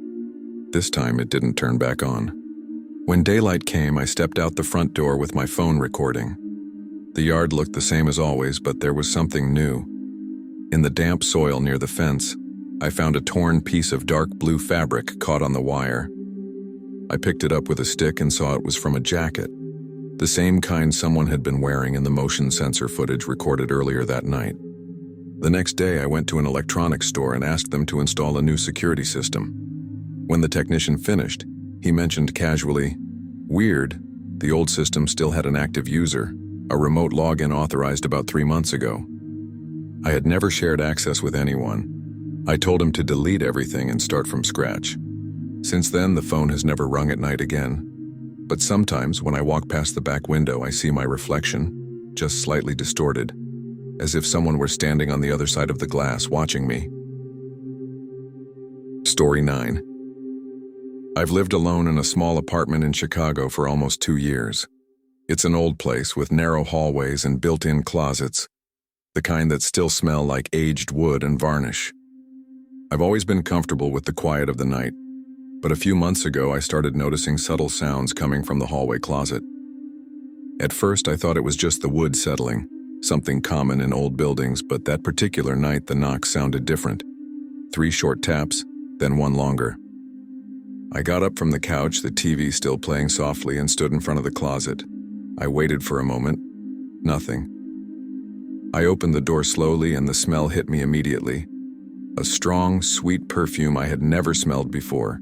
This time it didn't turn back on. When daylight came, I stepped out the front door with my phone recording. The yard looked the same as always, but there was something new. In the damp soil near the fence, I found a torn piece of dark blue fabric caught on the wire. I picked it up with a stick and saw it was from a jacket, the same kind someone had been wearing in the motion sensor footage recorded earlier that night. The next day, I went to an electronics store and asked them to install a new security system. When the technician finished, he mentioned casually, "Weird, the old system still had an active user, a remote login authorized about 3 months ago." I had never shared access with anyone. I told him to delete everything and start from scratch. Since then, the phone has never rung at night again. But sometimes, when I walk past the back window, I see my reflection, just slightly distorted, as if someone were standing on the other side of the glass watching me. Story 9. I've lived alone in a small apartment in Chicago for almost 2 years. It's an old place with narrow hallways and built-in closets, the kind that still smell like aged wood and varnish. I've always been comfortable with the quiet of the night, but a few months ago I started noticing subtle sounds coming from the hallway closet. At first I thought it was just the wood settling, something common in old buildings, but that particular night the knocks sounded different. 3 short taps, then 1 longer. I got up from the couch, the TV still playing softly, and stood in front of the closet. I waited for a moment. Nothing. I opened the door slowly and the smell hit me immediately. A strong, sweet perfume I had never smelled before.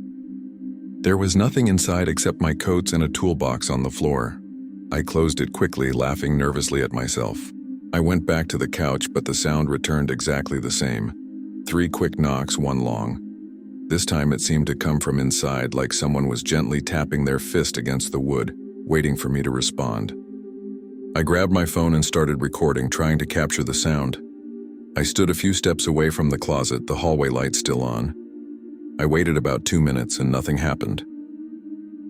There was nothing inside except my coats and a toolbox on the floor. I closed it quickly, laughing nervously at myself. I went back to the couch, but the sound returned exactly the same. 3 quick knocks, 1 long. This time it seemed to come from inside, like someone was gently tapping their fist against the wood, waiting for me to respond. I grabbed my phone and started recording, trying to capture the sound. I stood a few steps away from the closet, the hallway light still on. I waited about 2 minutes and nothing happened.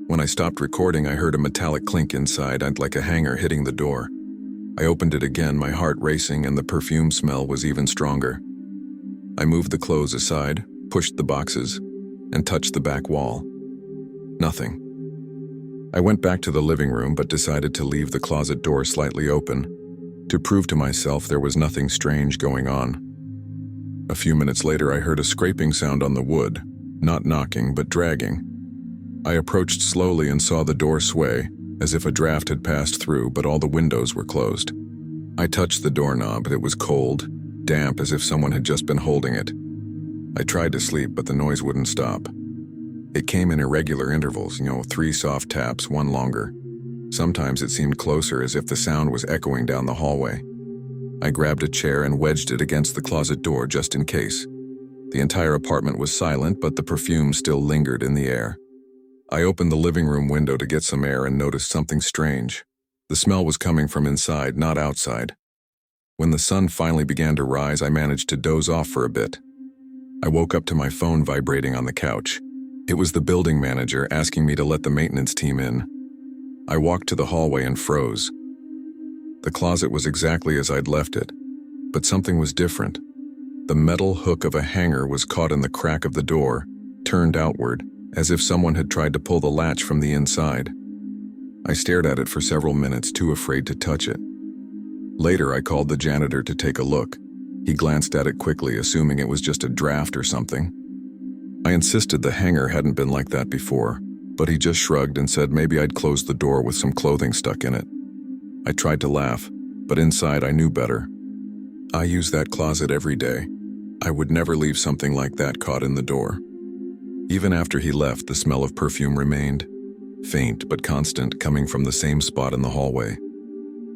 When I stopped recording, I heard a metallic clink inside, like a hanger hitting the door. I opened it again, my heart racing, and the perfume smell was even stronger. I moved the clothes aside, pushed the boxes, and touched the back wall. Nothing. I went back to the living room but decided to leave the closet door slightly open, to prove to myself there was nothing strange going on. A few minutes later, I heard a scraping sound on the wood, not knocking but dragging. I approached slowly and saw the door sway, as if a draft had passed through, but all the windows were closed. I touched the doorknob. It was cold, damp, as if someone had just been holding it. I tried to sleep, but the noise wouldn't stop. It came in irregular intervals, 3 soft taps, one longer. Sometimes it seemed closer, as if the sound was echoing down the hallway. I grabbed a chair and wedged it against the closet door just in case. The entire apartment was silent, but the perfume still lingered in the air. I opened the living room window to get some air and noticed something strange. The smell was coming from inside, not outside. When the sun finally began to rise, I managed to doze off for a bit. I woke up to my phone vibrating on the couch. It was the building manager asking me to let the maintenance team in. I walked to the hallway and froze. The closet was exactly as I'd left it, but something was different. The metal hook of a hanger was caught in the crack of the door, turned outward, as if someone had tried to pull the latch from the inside. I stared at it for several minutes, too afraid to touch it. Later, I called the janitor to take a look. He glanced at it quickly, assuming it was just a draft or something. I insisted the hanger hadn't been like that before, but he just shrugged and said maybe I'd closed the door with some clothing stuck in it. I tried to laugh, but inside I knew better. I use that closet every day. I would never leave something like that caught in the door. Even after he left, the smell of perfume remained, faint but constant, coming from the same spot in the hallway.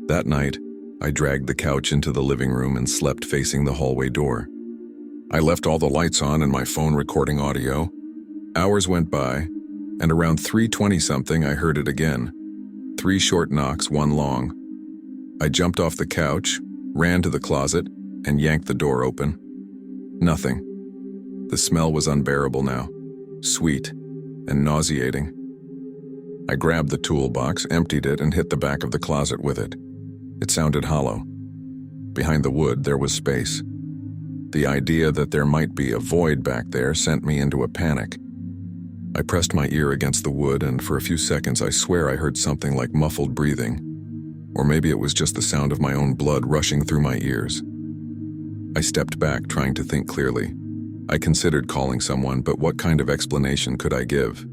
That night, I dragged the couch into the living room and slept facing the hallway door. I left all the lights on and my phone recording audio. Hours went by, and around 3:20-something I heard it again. 3 short knocks, one long. I jumped off the couch, ran to the closet, and yanked the door open. Nothing. The smell was unbearable now, sweet and nauseating. I grabbed the toolbox, emptied it, and hit the back of the closet with it. It sounded hollow. Behind the wood, there was space. The idea that there might be a void back there sent me into a panic. I pressed my ear against the wood, and for a few seconds I swear I heard something like muffled breathing. Or maybe it was just the sound of my own blood rushing through my ears. I stepped back, trying to think clearly. I considered calling someone, but what kind of explanation could I give?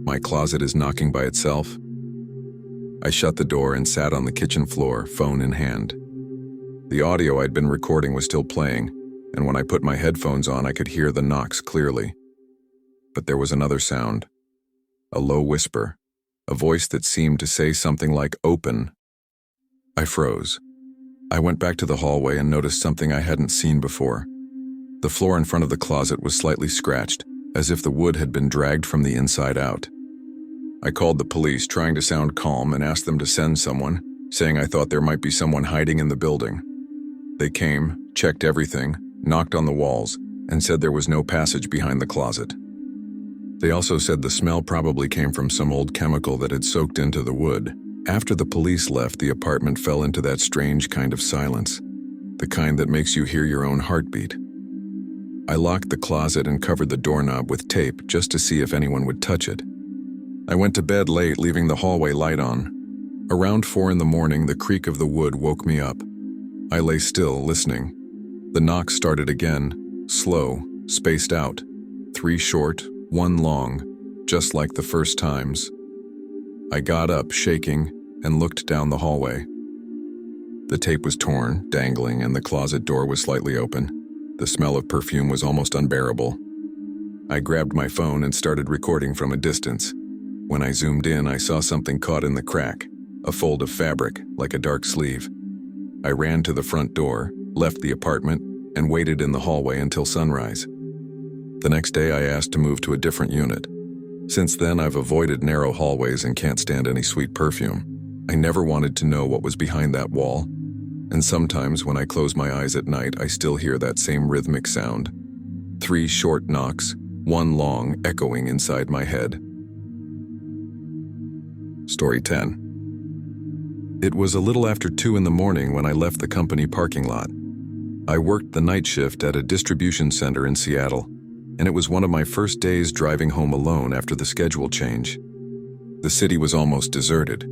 My closet is knocking by itself? I shut the door and sat on the kitchen floor, phone in hand. The audio I'd been recording was still playing, and when I put my headphones on, I could hear the knocks clearly. But there was another sound, a low whisper, a voice that seemed to say something like, "Open." I froze. I went back to the hallway and noticed something I hadn't seen before. The floor in front of the closet was slightly scratched, as if the wood had been dragged from the inside out. I called the police, trying to sound calm, and asked them to send someone, saying I thought there might be someone hiding in the building. They came, checked everything, knocked on the walls, and said there was no passage behind the closet. They also said the smell probably came from some old chemical that had soaked into the wood. After the police left, the apartment fell into that strange kind of silence, the kind that makes you hear your own heartbeat. I locked the closet and covered the doorknob with tape just to see if anyone would touch it. I went to bed late, leaving the hallway light on. Around 4 in the morning, the creak of the wood woke me up. I lay still, listening. The knocks started again, slow, spaced out. 3 short, 1 long, just like the first times. I got up, shaking, and looked down the hallway. The tape was torn, dangling, and the closet door was slightly open. The smell of perfume was almost unbearable. I grabbed my phone and started recording from a distance. When I zoomed in, I saw something caught in the crack, a fold of fabric, like a dark sleeve. I ran to the front door, left the apartment, and waited in the hallway until sunrise. The next day, I asked to move to a different unit. Since then, I've avoided narrow hallways and can't stand any sweet perfume. I never wanted to know what was behind that wall, and sometimes when I close my eyes at night, I still hear that same rhythmic sound. 3 short knocks, 1 long, echoing inside my head. Story 10. It was a little after 2 in the morning when I left the company parking lot. I worked the night shift at a distribution center in Seattle, and it was one of my first days driving home alone after the schedule change. The city was almost deserted,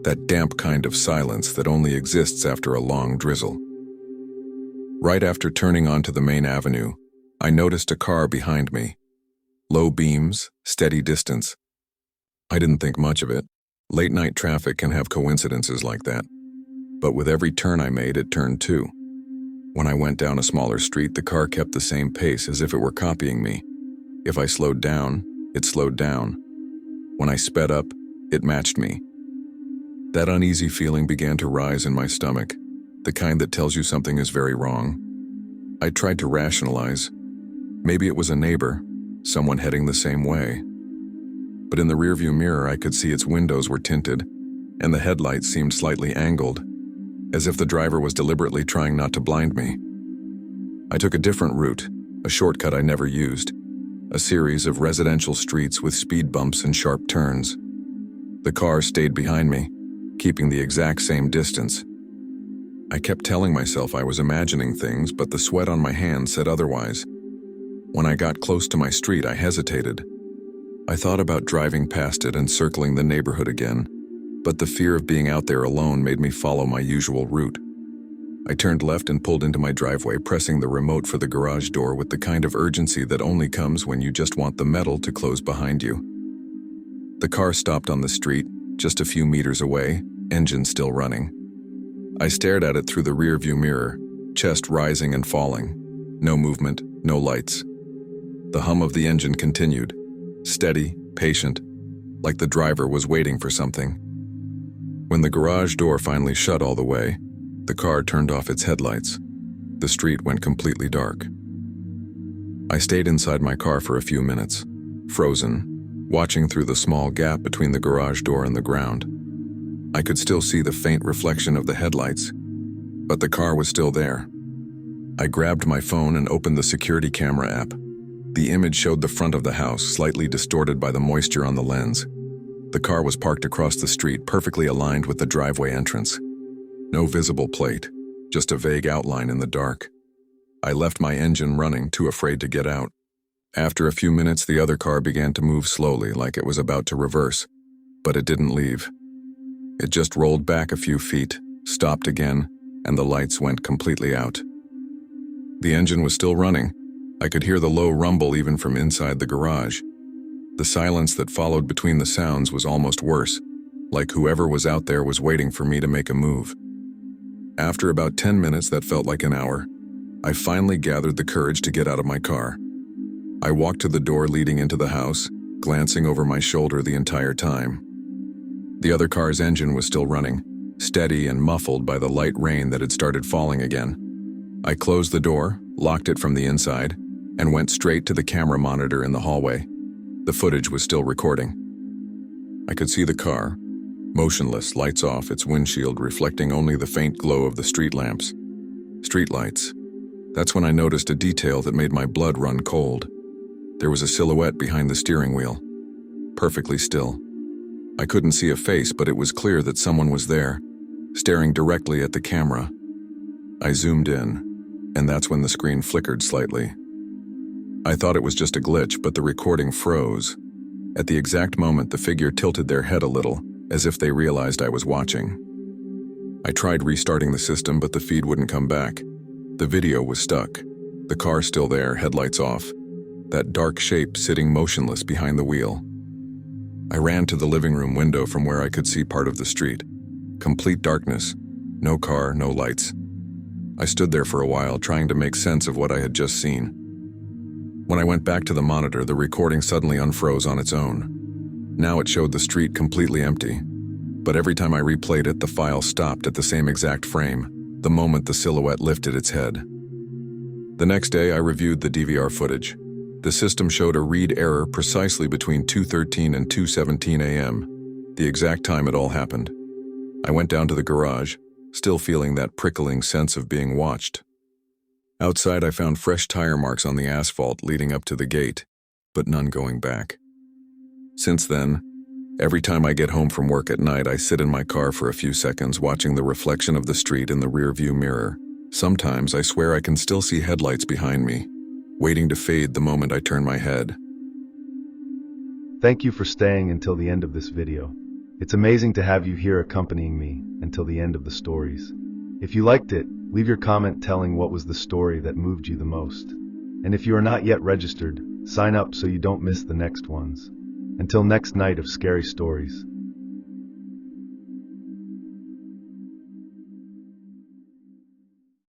that damp kind of silence that only exists after a long drizzle. Right after turning onto the main avenue, I noticed a car behind me. Low beams, steady distance. I didn't think much of it. Late night traffic can have coincidences like that. But with every turn I made, it turned too. When I went down a smaller street, the car kept the same pace as if it were copying me. If I slowed down, it slowed down. When I sped up, it matched me. That uneasy feeling began to rise in my stomach, the kind that tells you something is very wrong. I tried to rationalize. Maybe it was a neighbor, someone heading the same way. But in the rearview mirror, I could see its windows were tinted, and the headlights seemed slightly angled, as if the driver was deliberately trying not to blind me. I took a different route, a shortcut I never used, a series of residential streets with speed bumps and sharp turns. The car stayed behind me, keeping the exact same distance. I kept telling myself I was imagining things, but the sweat on my hands said otherwise. When I got close to my street, I hesitated. I thought about driving past it and circling the neighborhood again, but the fear of being out there alone made me follow my usual route. I turned left and pulled into my driveway, pressing the remote for the garage door with the kind of urgency that only comes when you just want the metal to close behind you. The car stopped on the street, just a few meters away, engine still running. I stared at it through the rearview mirror, chest rising and falling. No movement, no lights. The hum of the engine continued, steady, patient, like the driver was waiting for something. When the garage door finally shut all the way, the car turned off its headlights. The street went completely dark. I stayed inside my car for a few minutes, frozen, watching through the small gap between the garage door and the ground. I could still see the faint reflection of the headlights, but the car was still there. I grabbed my phone and opened the security camera app. The image showed the front of the house, slightly distorted by the moisture on the lens. The car was parked across the street, perfectly aligned with the driveway entrance. No visible plate, just a vague outline in the dark. I left my engine running, too afraid to get out. After a few minutes, the other car began to move slowly, like it was about to reverse, but it didn't leave. It just rolled back a few feet, stopped again, and the lights went completely out. The engine was still running. I could hear the low rumble even from inside the garage. The silence that followed between the sounds was almost worse, like whoever was out there was waiting for me to make a move. After about 10 minutes that felt like an hour, I finally gathered the courage to get out of my car. I walked to the door leading into the house, glancing over my shoulder the entire time. The other car's engine was still running, steady and muffled by the light rain that had started falling again. I closed the door, locked it from the inside, and went straight to the camera monitor in the hallway. The footage was still recording. I could see the car, motionless, lights off, its windshield reflecting only the faint glow of the street lamps. Streetlights. That's when I noticed a detail that made my blood run cold. There was a silhouette behind the steering wheel, perfectly still. I couldn't see a face, but it was clear that someone was there, staring directly at the camera. I zoomed in, and that's when the screen flickered slightly. I thought it was just a glitch, but the recording froze. At the exact moment, the figure tilted their head a little, as if they realized I was watching. I tried restarting the system, but the feed wouldn't come back. The video was stuck. The car still there, headlights off. That dark shape sitting motionless behind the wheel. I ran to the living room window from where I could see part of the street. Complete darkness. No car, no lights. I stood there for a while, trying to make sense of what I had just seen. When I went back to the monitor, the recording suddenly unfroze on its own. Now it showed the street completely empty. But every time I replayed it, the file stopped at the same exact frame, the moment the silhouette lifted its head. The next day, I reviewed the DVR footage. The system showed a read error precisely between 2:13 and 2:17 a.m., the exact time it all happened. I went down to the garage, still feeling that prickling sense of being watched. Outside, I found fresh tire marks on the asphalt leading up to the gate, but none going back. Since then, every time I get home from work at night, I sit in my car for a few seconds watching the reflection of the street in the rearview mirror. Sometimes I swear I can still see headlights behind me, waiting to fade the moment I turn my head. Thank you for staying until the end of this video. It's amazing to have you here accompanying me until the end of the stories. If you liked it, leave your comment telling what was the story that moved you the most. And if you are not yet registered, sign up so you don't miss the next ones. Until next night of scary stories.